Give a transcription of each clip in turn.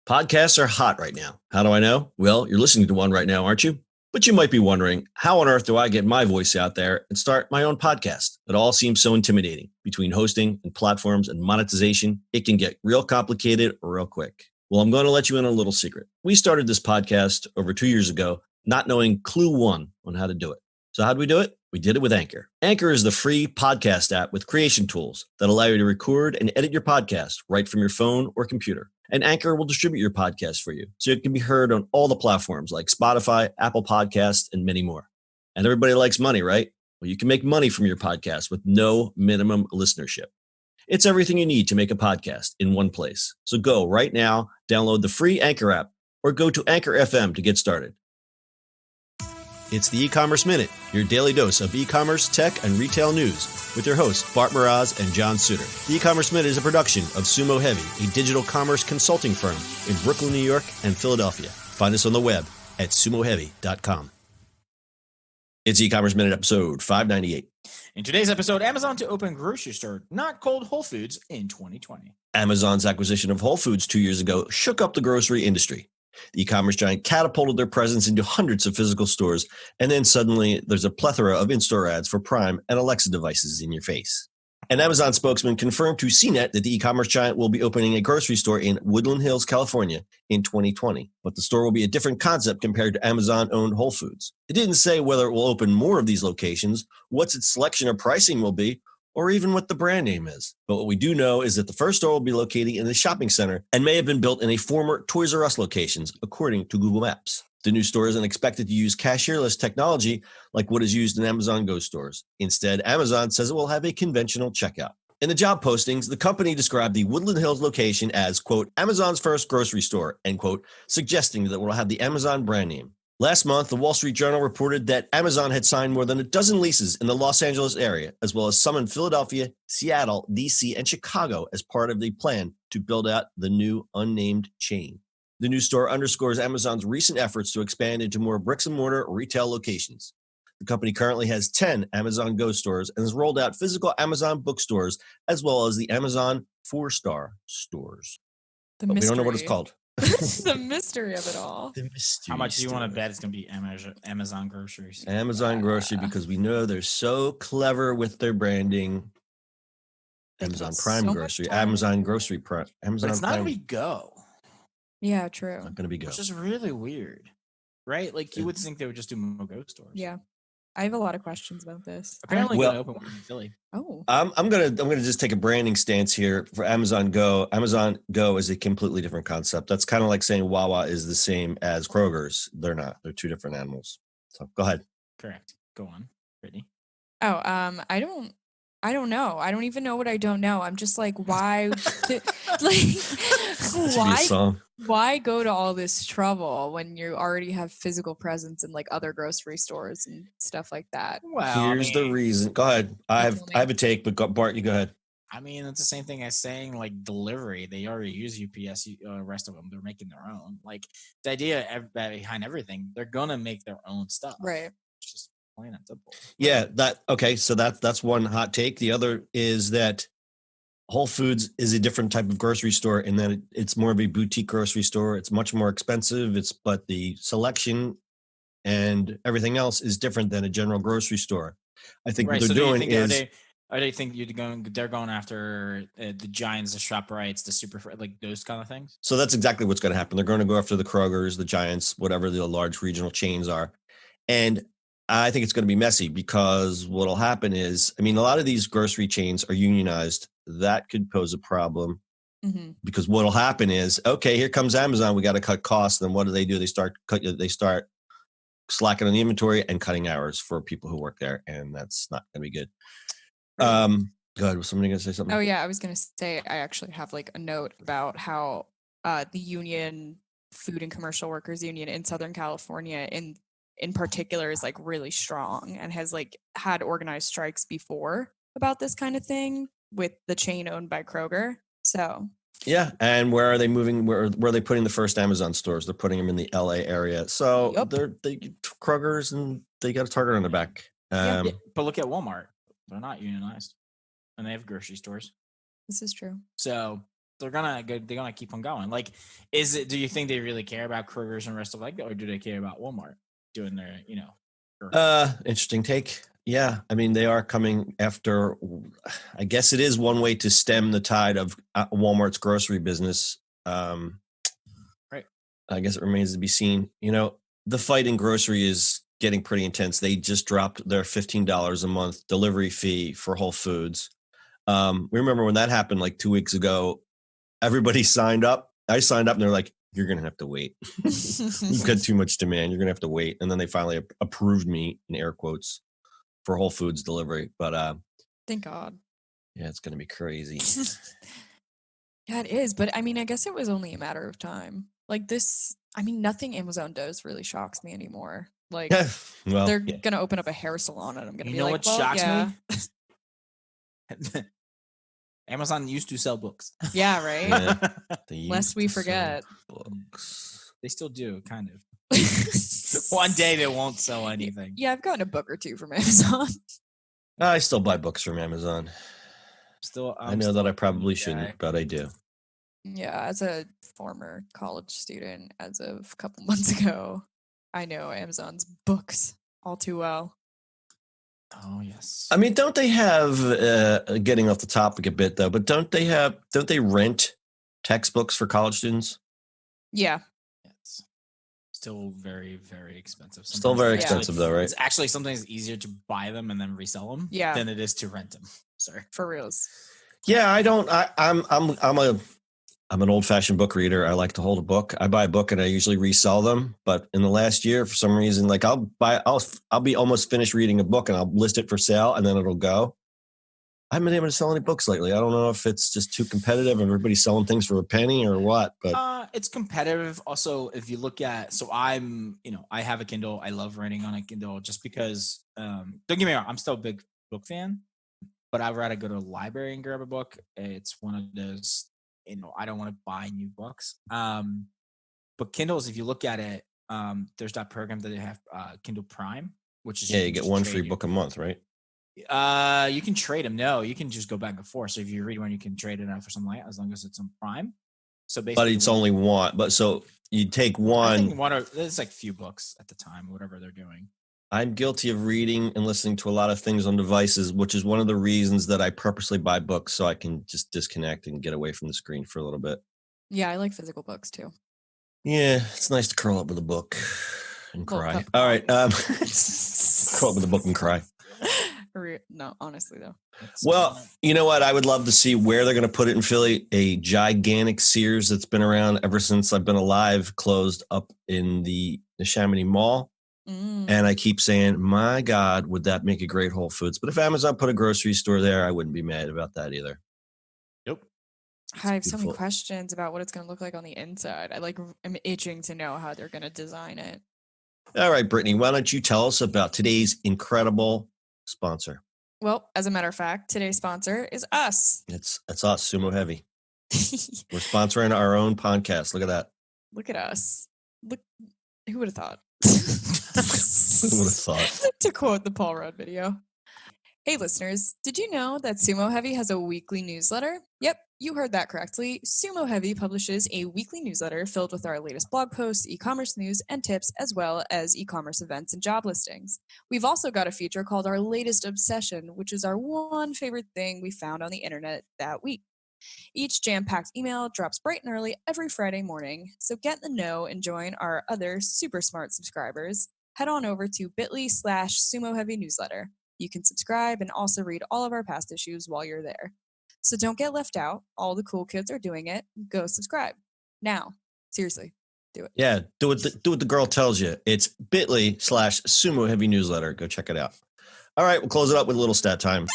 Podcasts are hot right now. How do I know? Well, you're listening to one right now, aren't you? But you might be wondering, how on earth do I get my voice out there and start my own podcast? It all seems so intimidating. Between hosting and platforms and monetization, it can get real complicated real quick. Well, I'm going to let you in on a little secret. We started this podcast over 2 years ago, not knowing clue one on how to do it. So how do we do it? We did it with Anchor. Anchor is the free podcast app with creation tools that allow you to record and edit your podcast right from your phone or computer. And Anchor will distribute your podcast for you, so it can be heard on all the platforms like Spotify, Apple Podcasts, and many more. And everybody likes money, right? Well, you can make money from your podcast with no minimum listenership. It's everything you need to make a podcast in one place. So go right now, download the free Anchor app, or go to Anchor FM to get started. It's the E-Commerce Minute, your daily dose of e-commerce, tech, and retail news with your hosts, Bart Mraz and John Suter. The E-Commerce Minute is a production of Sumo Heavy, a digital commerce consulting firm in Brooklyn, New York, and Philadelphia. Find us on the web at sumoheavy.com. It's E-Commerce Minute episode 598. In today's episode, Amazon to open grocery store not called Whole Foods in 2020. Amazon's acquisition of Whole Foods 2 years ago shook up the grocery industry. The e-commerce giant catapulted their presence into hundreds of physical stores, and then suddenly there's a plethora of in-store ads for Prime and Alexa devices in your face. An Amazon spokesman confirmed to CNET that the e-commerce giant will be opening a grocery store in Woodland Hills, California in 2020, but the store will be a different concept compared to Amazon-owned Whole Foods. It didn't say whether it will open more of these locations, what its selection or pricing will be, or even what the brand name is. But what we do know is that the first store will be located in a shopping center and may have been built in a former Toys R Us locations, according to Google Maps. The new store isn't expected to use cashierless technology like what is used in Amazon Go stores. Instead, Amazon says it will have a conventional checkout. In the job postings, the company described the Woodland Hills location as, quote, Amazon's first grocery store, end quote, suggesting that it will have the Amazon brand name. Last month, the Wall Street Journal reported that Amazon had signed more than a dozen leases in the Los Angeles area, as well as some in Philadelphia, Seattle, D.C., and Chicago as part of the plan to build out the new unnamed chain. The new store underscores Amazon's recent efforts to expand into more bricks-and-mortar retail locations. The company currently has 10 Amazon Go stores and has rolled out physical Amazon bookstores, as well as the Amazon 4-star stores. But we don't know what it's called. The mystery of it all. How much do you want to bet it's going to be Amazon groceries? Amazon grocery, because we know they're so clever with their branding. Amazon Prime grocery, Amazon grocery Prime. Amazon but it's not Prime. going to be Go. Yeah, true. Not going to be Go. Which is really weird, right? Like you would think they would just do more Go stores. Yeah. I have a lot of questions about this. Apparently, going to open one in Philly. Oh, I'm gonna just take a branding stance here for Amazon Go. Amazon Go is a completely different concept. That's kind of like saying Wawa is the same as Kroger's. They're not. They're two different animals. So go ahead. Correct. Go on, Brittany. Oh, I don't know. I don't even know what I don't know. I'm just like, why, why go to all this trouble when you already have physical presence in like other grocery stores and stuff like that? Well, here's the reason. Go ahead. I have a take, but Bart, you go ahead. I mean, it's the same thing as saying like delivery. They already use UPS. Rest of them, they're making their own. Like the idea behind everything, they're gonna make their own stuff. Right. It's just plain and simple. Yeah. So that's one hot take. The other is that Whole Foods is a different type of grocery store in that it's more of a boutique grocery store. It's much more expensive. But the selection and everything else is different than a general grocery store. I think what they're doing is. They're going after the Giants, the ShopRites, the Super, like those kind of things? So that's exactly what's going to happen. They're going to go after the Krogers, the Giants, whatever the large regional chains are. And I think it's going to be messy because what'll happen is, I mean, a lot of these grocery chains are unionized. That could pose a problem because what'll happen is, okay, here comes Amazon. We got to cut costs. Then what do? They start slacking on the inventory and cutting hours for people who work there. And that's not going to be good. Go ahead. Was somebody going to say something? Oh yeah. I was going to say, I actually have like a note about how the union, Food and Commercial Workers Union in Southern California in particular is like really strong and has like had organized strikes before about this kind of thing with the chain owned by Kroger. So yeah. And where are they moving? Where are they putting the first Amazon stores? They're putting them in the LA area. So they Kroger's and they got a Target on their back. But look at Walmart. They're not unionized and they have grocery stores. This is true. So they're gonna keep on going. Like, do you think they really care about Kroger's and rest of like that, or do they care about Walmart doing their, Interesting take. Yeah, I mean, they are coming after. I guess it is one way to stem the tide of Walmart's grocery business. Right. I guess it remains to be seen. The fight in grocery is getting pretty intense. They just dropped their $15 a month delivery fee for Whole Foods. We remember when that happened like 2 weeks ago. Everybody signed up. I signed up, and they're like, "You're going to have to wait. You've got too much demand. You're going to have to wait." And then they finally approved me, in air quotes, for Whole Foods delivery. But Thank God. yeah, it's going to be crazy. Yeah, it is. But I mean, I guess it was only a matter of time. Like this, I mean, nothing Amazon does really shocks me anymore. Like Well, they're yeah. gonna open up a hair salon, and I'm gonna You be know like, what well, shocks yeah, me? Amazon used to sell books. yeah, right. Yeah. They Lest used we to sell forget. books. They still do, kind of. One day they won't sell anything. Yeah, I've gotten a book or two from Amazon. I still buy books from Amazon. I know that I probably shouldn't, but I do. Yeah, as a former college student, as of a couple months ago, I know Amazon's books all too well. Oh yes. I mean, don't they have, getting off the topic a bit though, but don't they rent textbooks for college students? Yeah, Yes. Still very, very expensive. Still Sometimes very it's actually- expensive though, right? It's actually sometimes easier to buy them and then resell them Yeah. than it is to rent them. Sorry. for reals. Yeah, I'm an old fashioned book reader. I like to hold a book. I buy a book and I usually resell them. But in the last year, for some reason, like I'll be almost finished reading a book and I'll list it for sale and then it'll go. I haven't been able to sell any books lately. I don't know if it's just too competitive and everybody's selling things for a penny or what, but It's competitive. Also, if you look at, so I have a Kindle. I love reading on a Kindle just because, don't get me wrong, I'm still a big book fan, but I'd rather go to a library and grab a book. It's one of those, I don't want to buy new books. But Kindles, if you look at it, there's that program that they have, Kindle Prime, which is yeah, you get just one trade free your- book a month, right? You can trade them. No, you can just go back and forth. So if you read one, you can trade it out for something like that, as long as it's on Prime. So basically, But it's only one. But so you take I think one. there's like few books at the time, whatever they're doing. I'm guilty of reading and listening to a lot of things on devices, which is one of the reasons that I purposely buy books so I can just disconnect and get away from the screen for a little bit. Yeah, I like physical books too. Yeah, it's nice to curl up with a book and Well, cry. that's All right. Curl up with a book and cry. No, honestly though. Well, you know what? I would love to see where they're going to put it in Philly. A gigantic Sears that's been around ever since I've been alive closed up in the Chamonix Mall. Mm. And I keep saying, my God, would that make a great Whole Foods? But if Amazon put a grocery store there, I wouldn't be mad about that either. Nope. I have so many beautiful. questions about what it's going to look like on the inside. I'm itching to know how they're going to design it. All right, Brittany, why don't you tell us about today's incredible sponsor? Well, as a matter of fact, today's sponsor is us. It's us, Sumo Heavy. We're sponsoring our own podcast. Look at that. Look at us. Look, who would have thought? Who would have thought? To quote the Paul Rudd video. Hey listeners, did you know that Sumo Heavy has a weekly newsletter? Yep, you heard that correctly. Sumo Heavy publishes a weekly newsletter filled with our latest blog posts, e-commerce news, and tips, as well as e-commerce events and job listings. We've also got a feature called Our Latest Obsession, which is our one favorite thing we found on the internet that week. Each jam-packed email drops bright and early every Friday morning, so get in the know and join our other super smart subscribers. Head on over to bit.ly/Sumo Heavy newsletter. You can subscribe and also read all of our past issues while you're there. So don't get left out. All the cool kids are doing it. Go subscribe. Now, seriously, do it. Yeah, do what the girl tells you. It's bit.ly/Sumo Heavy newsletter. Go check it out. All right, we'll close it up with a little stat time.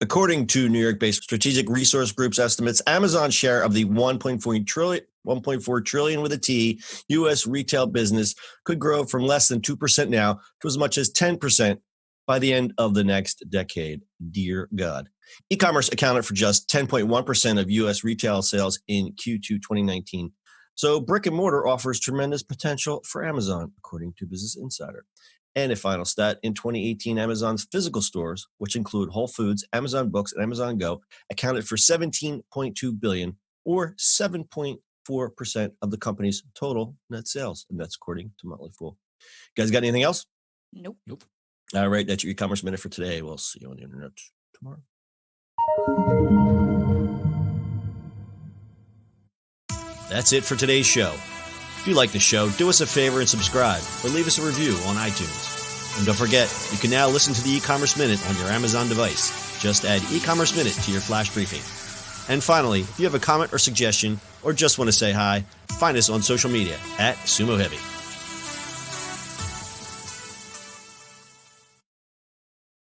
According to New York-based Strategic Resource Group's estimates, Amazon's share of the 1.4 trillion with a T U.S. retail business could grow from less than 2% now to as much as 10% by the end of the next decade. Dear God. E-commerce accounted for just 10.1% of U.S. retail sales in Q2 2019. So brick and mortar offers tremendous potential for Amazon, according to Business Insider. And a final stat, in 2018, Amazon's physical stores, which include Whole Foods, Amazon Books, and Amazon Go, accounted for $17.2 billion, or 7.4% of the company's total net sales. And that's according to Motley Fool. You guys got anything else? Nope. All right, that's your e-commerce minute for today. We'll see you on the internet tomorrow. That's it for today's show. If you like the show, do us a favor and subscribe or leave us a review on iTunes. And don't forget, you can now listen to the e-commerce minute on your Amazon device. Just add e-commerce minute to your flash briefing. And finally, if you have a comment or suggestion or just want to say hi, find us on social media at Sumo Heavy.